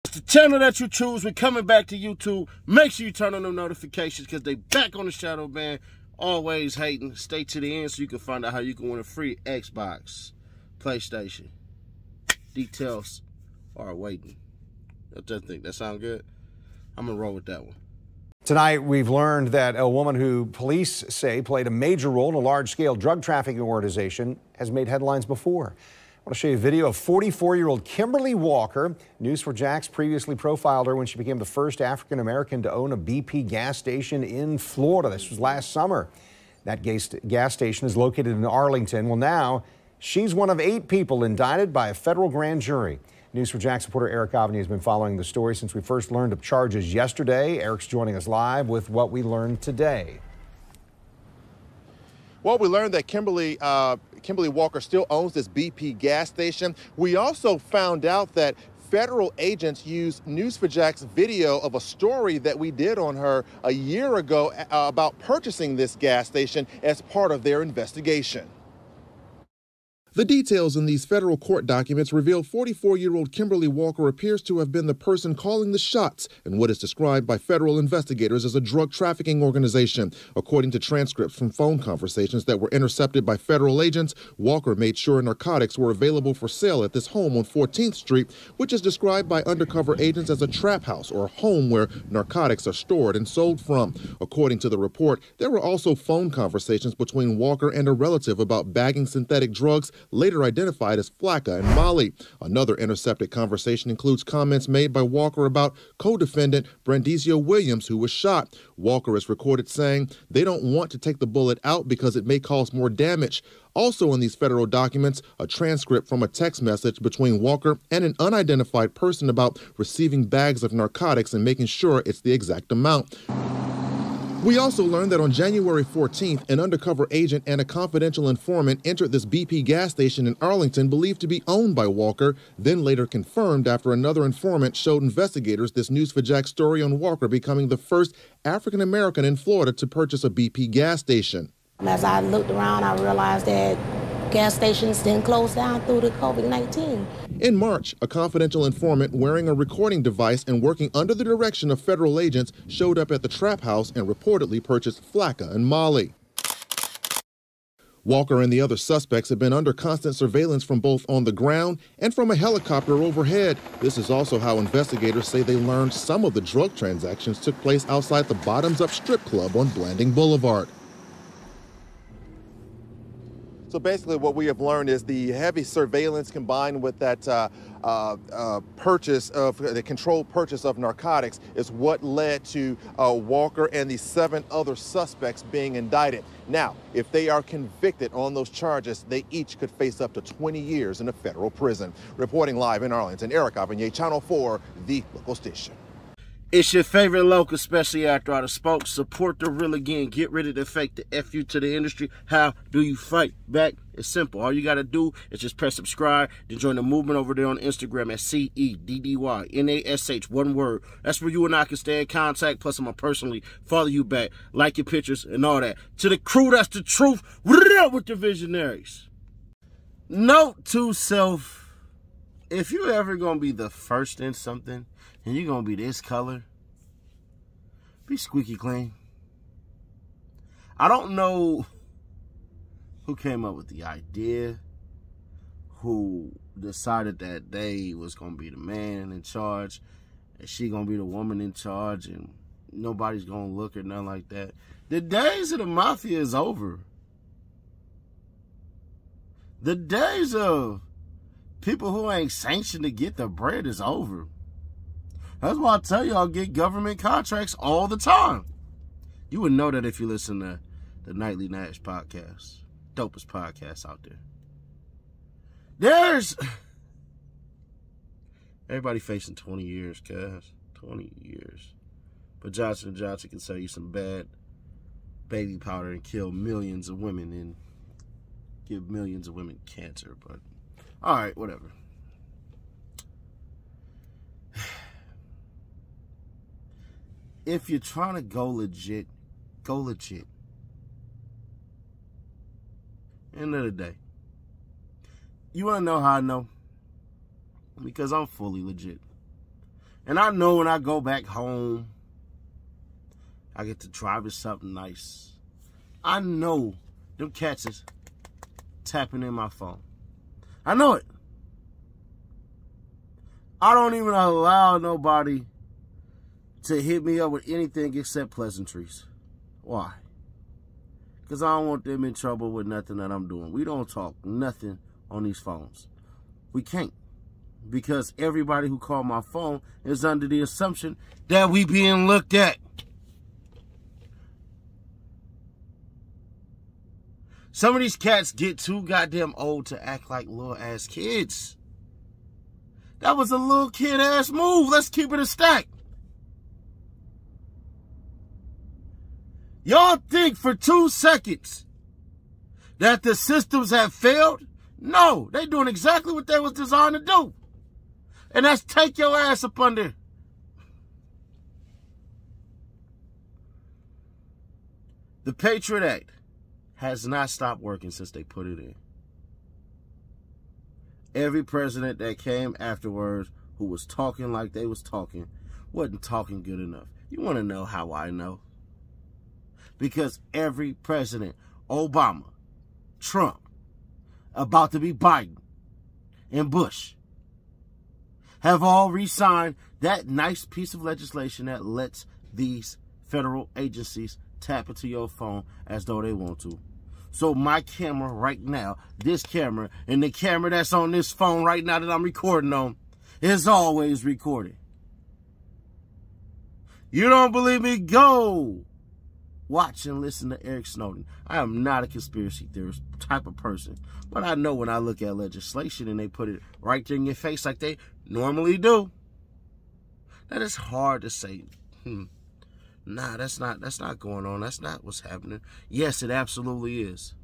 The channel that you choose, we're coming back to YouTube. Make sure you turn on the notifications because they back on the shadow ban. Always hating. Stay to the end so you can find out how you can win a free Xbox, PlayStation. Details are waiting. I just think that sound good. I'm gonna roll with that one. Tonight, we've learned that a woman who police say played a major role in a large-scale drug trafficking organization has made headlines before. I want to show you a video of 44-year-old Kimberly Walker. News4Jax previously profiled her when she became the first African-American to own a BP gas station in Florida. This was last summer. That gas station is located in Arlington. Well, now she's one of 8 people indicted by a federal grand jury. News4Jax reporter Eric Avni has been following the story since we first learned of charges yesterday. Eric's joining us live with what we learned today. Well, we learned that Kimberly Walker still owns this BP gas station. We also found out that federal agents used News4Jax video of a story that we did on her a year ago about purchasing this gas station as part of their investigation. The details in these federal court documents reveal 44-year-old Kimberly Walker appears to have been the person calling the shots in what is described by federal investigators as a drug trafficking organization. According to transcripts from phone conversations that were intercepted by federal agents, Walker made sure narcotics were available for sale at this home on 14th Street, which is described by undercover agents as a trap house or a home where narcotics are stored and sold from. According to the report, there were also phone conversations between Walker and a relative about bagging synthetic drugs, later identified as Flakka and Molly. Another intercepted conversation includes comments made by Walker about co-defendant Brandizio Williams, who was shot. Walker is recorded saying they don't want to take the bullet out because it may cause more damage. Also in these federal documents, a transcript from a text message between Walker and an unidentified person about receiving bags of narcotics and making sure it's the exact amount. We also learned that on January 14th, an undercover agent and a confidential informant entered this BP gas station in Arlington believed to be owned by Walker, then later confirmed after another informant showed investigators this News4Jax story on Walker becoming the first African-American in Florida to purchase a BP gas station. As I looked around, I realized that gas stations didn't close down through the COVID-19. In March, a confidential informant wearing a recording device and working under the direction of federal agents showed up at the trap house and reportedly purchased Flakka and Molly. Walker and the other suspects have been under constant surveillance from both on the ground and from a helicopter overhead. This is also how investigators say they learned some of the drug transactions took place outside the Bottoms Up strip club on Blanding Boulevard. So basically what we have learned is the heavy surveillance combined with that the controlled purchase of narcotics is what led to Walker and the 7 other suspects being indicted. Now, if they are convicted on those charges, they each could face up to 20 years in a federal prison. Reporting live in Arlington, Eric Avni, Channel 4, the local station. It's your favorite local, especially after I spoke. Support the real again. Get rid of the fake, the FU to the industry. How do you fight back? It's simple. All you got to do is just press subscribe. Then join the movement over there on Instagram at CEDDYNASH, one word. That's where you and I can stay in contact. Plus, I'm going to personally follow you back, like your pictures and all that. To the crew, that's the truth. With the visionaries. Note to self, if you ever going to be the first in something, and you're going to be this color, be squeaky clean. I don't know who came up with the idea, who decided that they was going to be the man in charge, and she going to be the woman in charge, and nobody's going to look or nothing like that. The days of the mafia is over. The days of people who ain't sanctioned to get the bread is over. That's why I tell y'all, get government contracts all the time. You would know that if you listen to the Nightly Nash podcast. Dopest podcast out there. There's everybody facing 20 years, guys. 20 years. But Johnson & Johnson can sell you some bad baby powder and kill millions of women and give millions of women cancer. But, all right, whatever. If you're trying to go legit, go legit. End of the day. You want to know how I know? Because I'm fully legit. And I know when I go back home, I get to drive in something nice. I know them cats is tapping in my phone. I know it. I don't even allow nobody to hit me up with anything except pleasantries. Why? Because I don't want them in trouble with nothing that I'm doing. We don't talk nothing on these phones. We can't. Because everybody who called my phone is under the assumption that we being looked at. Some of these cats get too goddamn old to act like little ass kids. That was a little kid ass move. Let's keep it a stack. Y'all think for 2 seconds that the systems have failed? No, they doing exactly what they was designed to do. And that's take your ass up under. The Patriot Act has not stopped working since they put it in. Every president that came afterwards who was talking like they was talking wasn't talking good enough. You want to know how I know? Because every president, Obama, Trump, about to be Biden, and Bush, have all re-signed that nice piece of legislation that lets these federal agencies tap into your phone as though they want to. So my camera right now, this camera, and the camera that's on this phone right now that I'm recording on, is always recording. You don't believe me? Go watch and listen to Eric Snowden. I am not a conspiracy theorist type of person. But I know when I look at legislation and they put it right there in your face like they normally do, that it's hard to say, nah, that's not going on. That's not what's happening. Yes, it absolutely is.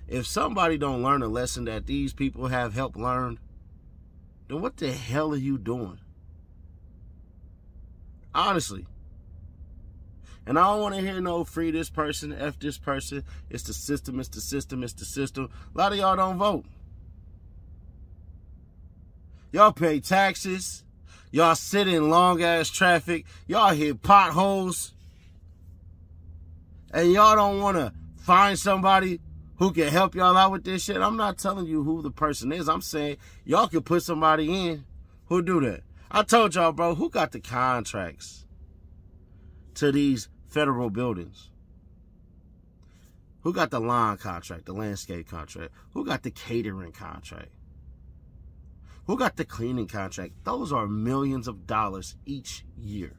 If somebody don't learn a lesson that these people have helped learn, then what the hell are you doing? Honestly. And I don't want to hear no free this person, F this person. It's the system, it's the system, it's the system. A lot of y'all don't vote. Y'all pay taxes. Y'all sit in long-ass traffic. Y'all hit potholes. And y'all don't want to find somebody who can help y'all out with this shit. I'm not telling you who the person is. I'm saying y'all can put somebody in who do that. I told y'all, bro, who got the contracts to these federal buildings? Who got the lawn contract, the landscape contract? Who got the catering contract? Who got the cleaning contract? Those are millions of dollars each year.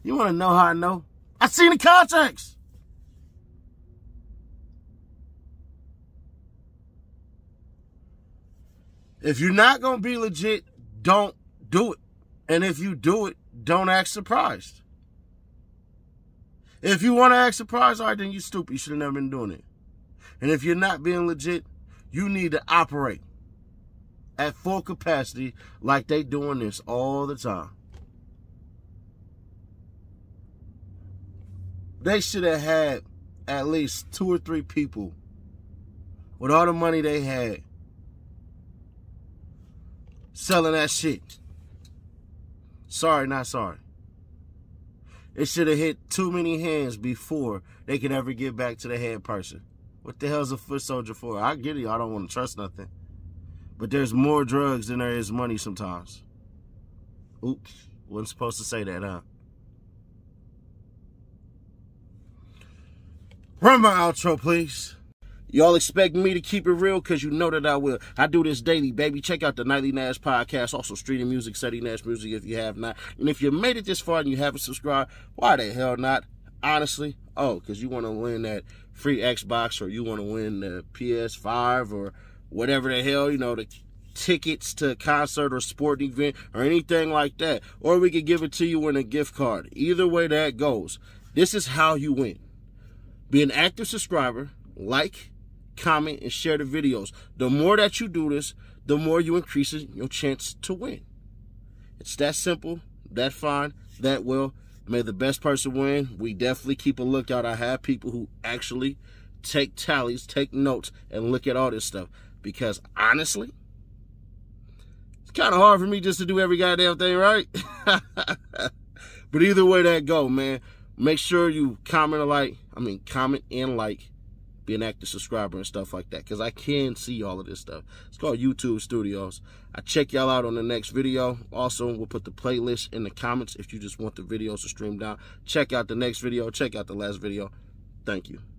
You want to know how I know? I seen the contracts. If you're not going to be legit, don't do it. And if you do it, don't act surprised. If you want to act surprised, all right, then you stupid. You should have never been doing it. And if you're not being legit, you need to operate at full capacity like they doing this all the time. They should have had at least 2 or 3 people with all the money they had selling that shit. Sorry, not sorry. It should have hit too many hands before they could ever get back to the head person. What the hell's a foot soldier for? I get it, y'all don't want to trust nothing. But there's more drugs than there is money sometimes. Oops, wasn't supposed to say that, huh? Run my outro, please. Y'all expect me to keep it real? Because you know that I will. I do this daily, baby. Check out the Nightly Nash podcast. Also, Streeting Music, Steady Nash Music if you have not. And if you made it this far and you haven't subscribed, why the hell not? Honestly, because you want to win that free Xbox, or you want to win the PS5 or whatever the hell, you know, the tickets to a concert or sporting event or anything like that. Or we could give it to you in a gift card. Either way that goes. This is how you win. Be an active subscriber, like, comment, and share the videos. The more that you do this, the more you increase your chance to win. It's that simple, that fine, that well. May the best person win. We definitely keep a lookout. I have people who actually take tallies, take notes, and look at all this stuff. Because honestly, kind of hard for me just to do every goddamn thing, right? But either way that go, man, make sure you comment and like, be an active subscriber and stuff like that, because I can see all of this stuff. It's called YouTube Studios. I check y'all out on the next video. Also, we'll put the playlist in the comments if you just want the videos to stream down. Check out the next video. Check out the last video. Thank you.